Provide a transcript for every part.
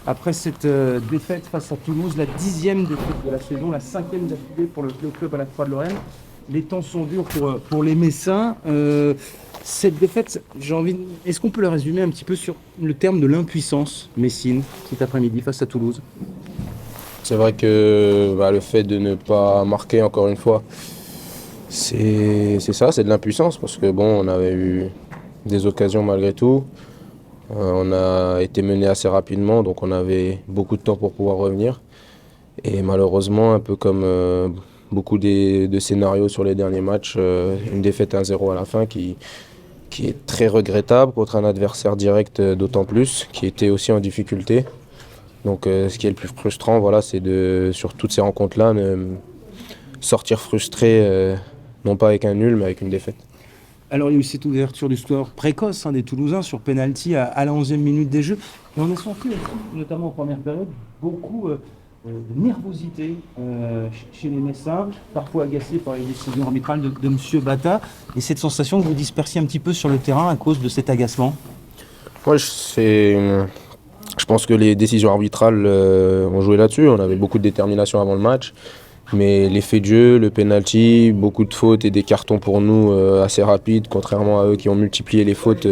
après cette défaite face à Toulouse, la 10e défaite de la saison, la 5e d'affilée pour le club à la Croix-de-Lorraine. Les temps sont durs pour les Messins. Cette défaite, est-ce qu'on peut la résumer un petit peu sur le terme de l'impuissance messine cet après-midi face à Toulouse? C'est vrai que le fait de ne pas marquer encore une fois, c'est ça, c'est de l'impuissance parce que bon, on avait eu des occasions malgré tout. On a été mené assez rapidement, donc on avait beaucoup de temps pour pouvoir revenir. Et malheureusement, un peu comme beaucoup de scénarios sur les derniers matchs, une défaite 1-0 à la fin qui est très regrettable contre un adversaire direct d'autant plus, qui était aussi en difficulté. Donc ce qui est le plus frustrant, voilà, c'est sur toutes ces rencontres-là, sortir frustré, non pas avec un nul, mais avec une défaite. Alors il y a eu cette ouverture du score précoce des Toulousains sur penalty à la 11e minute des Jeux. Et on a senti, notamment en première période, beaucoup de nervosité chez les Messins, parfois agacés par les décisions arbitrales de M. Bata. Et cette sensation que vous dispersiez un petit peu sur le terrain à cause de cet agacement. Ouais, je pense que les décisions arbitrales ont joué là-dessus. On avait beaucoup de détermination avant le match. Mais l'effet de jeu, le penalty, beaucoup de fautes et des cartons pour nous assez rapides, contrairement à eux qui ont multiplié les fautes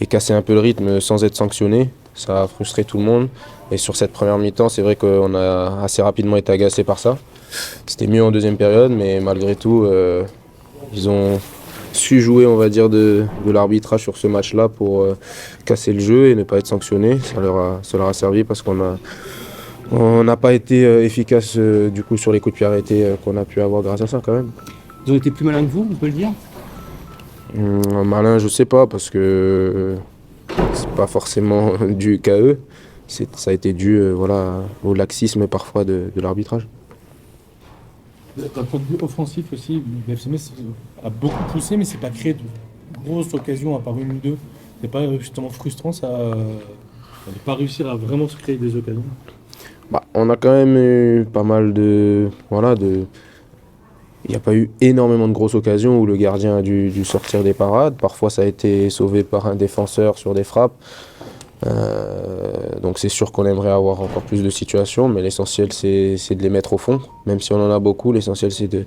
et cassé un peu le rythme sans être sanctionnés. Ça a frustré tout le monde. Et sur cette première mi-temps, c'est vrai qu'on a assez rapidement été agacés par ça. C'était mieux en deuxième période, mais malgré tout, ils ont su jouer, on va dire, de l'arbitrage sur ce match-là pour casser le jeu et ne pas être sanctionnés. Ça leur a servi parce on n'a pas été efficace du coup sur les coups de pied arrêtés qu'on a pu avoir grâce à ça quand même. Ils ont été plus malins que vous, on peut le dire? Malin, je sais pas, parce que c'est pas forcément dû qu'à eux. Ça a été dû au laxisme parfois de l'arbitrage. D'un point de vue offensif aussi, le FC Metz a beaucoup poussé, mais c'est pas créé de grosses occasions, à part une ou deux. C'est pas justement frustrant ça, de pas réussir à vraiment se créer des occasions. On a quand même eu pas mal Il n'y a pas eu énormément de grosses occasions où le gardien a dû sortir des parades. Parfois, ça a été sauvé par un défenseur sur des frappes. Donc c'est sûr qu'on aimerait avoir encore plus de situations, mais l'essentiel, c'est de les mettre au fond. Même si on en a beaucoup, l'essentiel, c'est de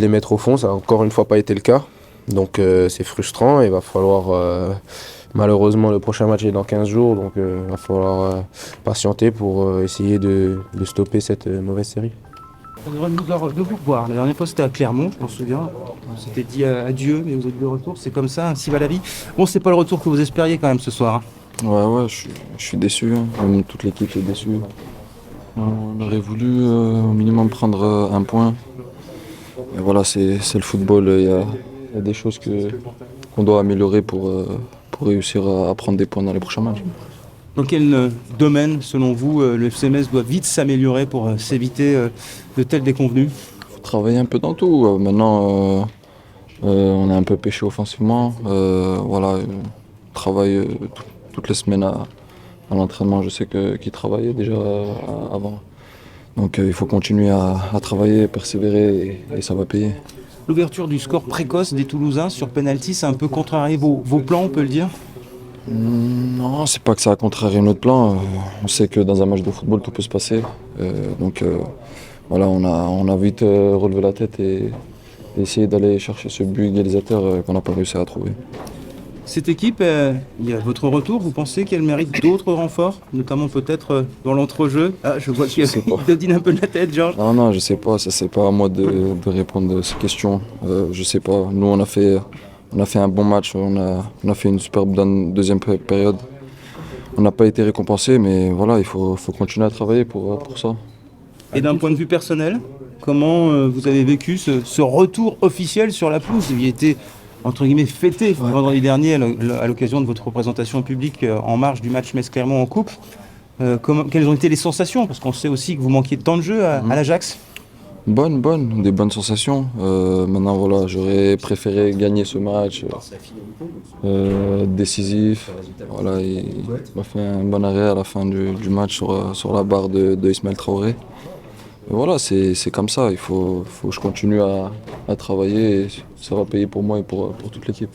les mettre au fond. Ça n'a encore une fois pas été le cas. Donc c'est frustrant et il va falloir... malheureusement, le prochain match est dans 15 jours, donc il va falloir patienter pour essayer de stopper cette mauvaise série. On devrait de vous revoir. La dernière fois, c'était à Clermont, je m'en souviens. On s'était dit adieu, mais vous êtes de retour. C'est comme ça, ainsi va la vie. Bon, c'est pas le retour que vous espériez quand même ce soir. Ouais, je suis déçu. Même toute l'équipe est déçue. On aurait voulu au minimum prendre un point. Et voilà, c'est le football. Il y a des choses qu'on doit améliorer pour réussir à prendre des points dans les prochains matchs. Dans quel domaine, selon vous, le FC Metz doit vite s'améliorer pour s'éviter de telles déconvenues? Il faut travailler un peu dans tout. Maintenant, on est un peu pêché offensivement. On travaille toutes les semaines à l'entraînement. Je sais qu'ils travaillaient déjà avant. Donc il faut continuer à travailler, persévérer et ça va payer. L'ouverture du score précoce des Toulousains sur penalty, c'est un peu contrarié vos plans, on peut le dire? Non, c'est pas que ça a contrarié notre plan. On sait que dans un match de football, tout peut se passer. On a vite relevé la tête et essayé d'aller chercher ce but égalisateur qu'on n'a pas réussi à trouver. Cette équipe, il y a votre retour, vous pensez qu'elle mérite d'autres renforts, notamment peut-être dans l'entrejeu? Ah, je vois qu'il donne un peu de la tête, Georges. Non, je sais pas, ça c'est pas à moi de répondre à ces questions. Je sais pas, nous on a fait un bon match, on a fait une superbe deuxième période. On n'a pas été récompensé, mais voilà, il faut continuer à travailler pour ça. Et d'un point de vue personnel, comment vous avez vécu ce retour officiel sur la pelouse? Vous y été, entre guillemets, fêté vendredi dernier à l'occasion de votre représentation publique en marge du match Metz-Clermont en coupe. Quelles ont été les sensations? Parce qu'on sait aussi que vous manquiez de temps de jeu à l'Ajax. Des bonnes sensations. Maintenant, voilà, j'aurais préféré gagner ce match décisif. Voilà, il m'a fait un bon arrêt à la fin du match sur la barre de Ismaël Traoré. Et voilà, c'est comme ça. Il faut que je continue à travailler et ça va payer pour moi et pour toute l'équipe.